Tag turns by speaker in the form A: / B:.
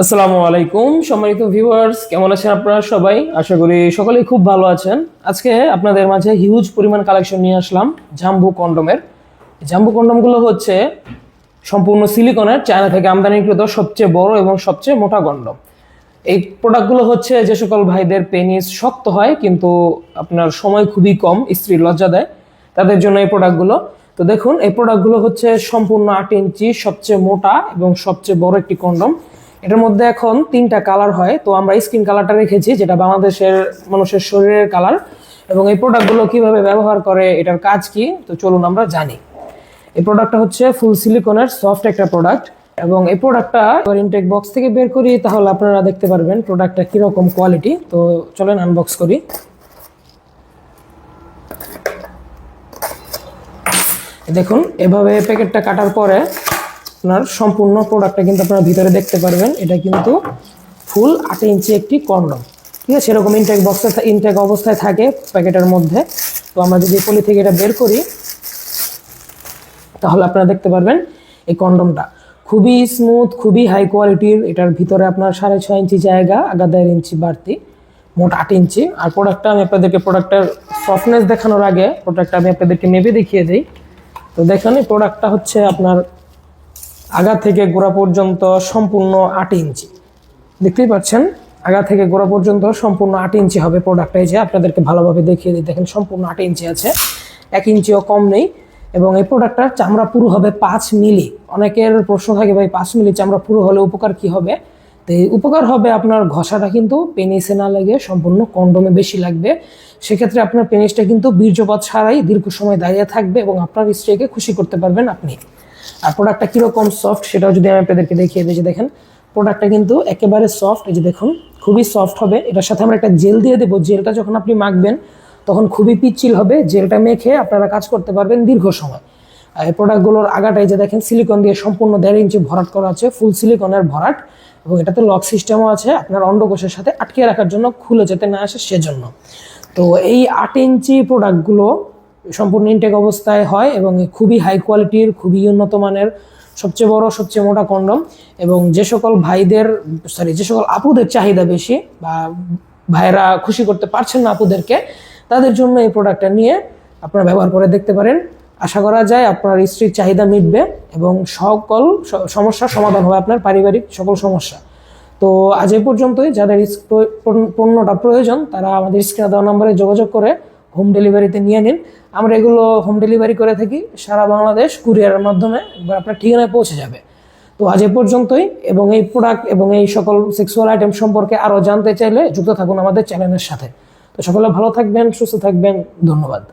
A: আসসালামু আলাইকুম সম্মানিত ভিউয়ার্স, কেমন আছেন আপনারা সবাই? আশা করি সকলেই খুব ভালো আছেন। আজকে আপনাদের মাঝে হিউজ পরিমাণ কালেকশন নিয়ে আসলাম জাম্বো কন্ডোমের। জাম্বো কন্ডোমগুলো হচ্ছে সম্পূর্ণ সিলিকনের, চায়না থেকে আমদানিকৃত সবচেয়ে বড় এবং সবচেয়ে মোটা কন্ডোম। এই প্রোডাক্টগুলো হচ্ছে যে সকল ভাইদের পেনিস শক্ত হয় কিন্তু আপনার সময় খুবই কম, স্ত্রীর লজ্জা দেয়, তাদের জন্য এই প্রোডাক্টগুলো। তো দেখুন, এই প্রোডাক্টগুলো হচ্ছে সম্পূর্ণ 8 ইঞ্চি, সবচেয়ে মোটা এবং সবচেয়ে বড় একটি কন্ডোম। এটার মধ্যে এখন 3টা কালার হয়, তো আমরা স্কিন কালারটা রেখেছি, যেটা বাংলাদেশের মানুষের শরীরের কালার। এবং এই প্রোডাক্টগুলো কিভাবে ব্যবহার করে, এটার কাজ কি, তো চলুন আমরা জানি। এই প্রোডাক্টটা হচ্ছে ফুল সিলিকনের সফট একটা প্রোডাক্ট, এবং এই প্রোডাক্টটা ইনটেক বক্স থেকে বের করি, তাহলে আপনারা দেখতে পারবেন প্রোডাক্টটা কিরকম কোয়ালিটি। তো চলেন আনবক্স করি। দেখুন, এভাবে প্যাকেটটা কাটার পরে আপনার সম্পূর্ণ প্রোডাক্টটা কিন্তু আপনারা ভিতরে দেখতে পারবেন। এটা কিন্তু ফুল 8 ইঞ্চি একটি কন্ডম, ঠিক আছে? এরকম ইনটেক অবস্থায় থাকে প্যাকেটের মধ্যে। তো আমরা যদি পলি থেকে এটা বের করি, তাহলে আপনারা দেখতে পারবেন এই কন্ডমটা খুবই স্মুথ, খুবই হাই কোয়ালিটির। এটার ভিতরে আপনার 6.5 ইঞ্চি জায়গা, আগা 1.5 ইঞ্চি বাড়তি, মোট 8 ইঞ্চি। আর প্রোডাক্টটা আমি আপনাদেরকে প্রোডাক্টের সফটনেস দেখানোর আগে প্রোডাক্টটা আমি আপনাদেরকে মেপে দেখিয়ে দিই। তো দেখেন, এই প্রোডাক্টটা হচ্ছে আপনার আগা থেকে গোড়া পর্যন্ত সম্পূর্ণ 8 ইঞ্চি। দেখতেই পাচ্ছেন, আগা থেকে গোড়া পর্যন্ত সম্পূর্ণ 8 ইঞ্চি হবে প্রোডাক্টটা। এই যে আপনাদেরকে ভালোভাবে দেখিয়ে দিই, দেখেন সম্পূর্ণ 8 ইঞ্চি আছে, 1 ইঞ্চিও কম নেই। এবং এই প্রোডাক্টটার চামড়া পুরো হবে 5 মিলি। অনেকের প্রশ্ন থাকে, ভাই 5 মিলি চামড়া পুরো হলে উপকার কি হবে? তো এই উপকার হবে, আপনার ঘষাটা কিন্তু পেনিসে না লাগে, সম্পূর্ণ কন্ডোমে বেশি লাগবে। সেক্ষেত্রে আপনার পেনিসটা কিন্তু বীর্যপাত ছাড়াই দীর্ঘ সময় দাঁড়িয়ে থাকবে এবং আপনার স্ত্রীকে খুশি করতে পারবেন আপনি। আর প্রোডাক্টটা কিরকম সফট, সেটাও যদি আমি আপনাদেরকে দেখিয়ে দিই। যে দেখেন, প্রোডাক্টটা কিন্তু একেবারে সফট। এই যে দেখুন, খুবই সফট হবে। এটার সাথে আমরা একটা জেল দিয়ে দেবো। জেলটা যখন আপনি মাখবেন তখন খুবই পিচ্ছিল হবে। জেলটা মেখে আপনারা কাজ করতে পারবেন দীর্ঘ সময়। আর এই প্রোডাক্টগুলোর আগাটাই যে দেখেন, সিলিকন দিয়ে সম্পূর্ণ 1.5 ইঞ্চি ভরাট করা আছে, ফুল সিলিকনের ভরাট। এবং এটাতে লক সিস্টেমও আছে, আপনার অন্ডকোষের সাথে আটকে রাখার জন্য, খুলে যেতে না আসে সেজন্য। তো এই 8 ইঞ্চি প্রোডাক্টগুলো সম্পূর্ণ ইনটেক অবস্থায় হয় এবং খুবই হাই কোয়ালিটির, খুবই উন্নত মানের, সবচেয়ে বড়, সবচেয়ে মোটা কন্ডম। এবং যে সকল যে সকল আপুদের চাহিদা বেশি, বা ভাইয়েরা খুশি করতে পারছেন না আপুদেরকে, তাদের জন্য এই প্রোডাক্টটা নিয়ে আপনারা ব্যবহার করে দেখতে পারেন। আশা করা যায় আপনার স্ত্রীর চাহিদা মিটবে এবং সকল সমস্যার সমাধান হবে, আপনার পারিবারিক সকল সমস্যা। তো আজ এই পর্যন্তই। যাদের পণ্যটা প্রয়োজন তারা আমাদের স্ক্রিনে দেওয়া নম্বরে যোগাযোগ করে হোম ডেলিভারিতে নিয়ে নিন। আমরা এগুলো হোম ডেলিভারি করে থাকি সারা বাংলাদেশ, কুরিয়ারের মাধ্যমে এবার আপনার ঠিকানায় পৌঁছে যাবে। তো আজ এ পর্যন্তই। এবং এই প্রোডাক্ট এবং এই সকল সেক্সুয়াল আইটেম সম্পর্কে আরও জানতে চাইলে যুক্ত থাকুন আমাদের চ্যানেলের সাথে। তো সকলে ভালো থাকবেন, সুস্থ থাকবেন, ধন্যবাদ।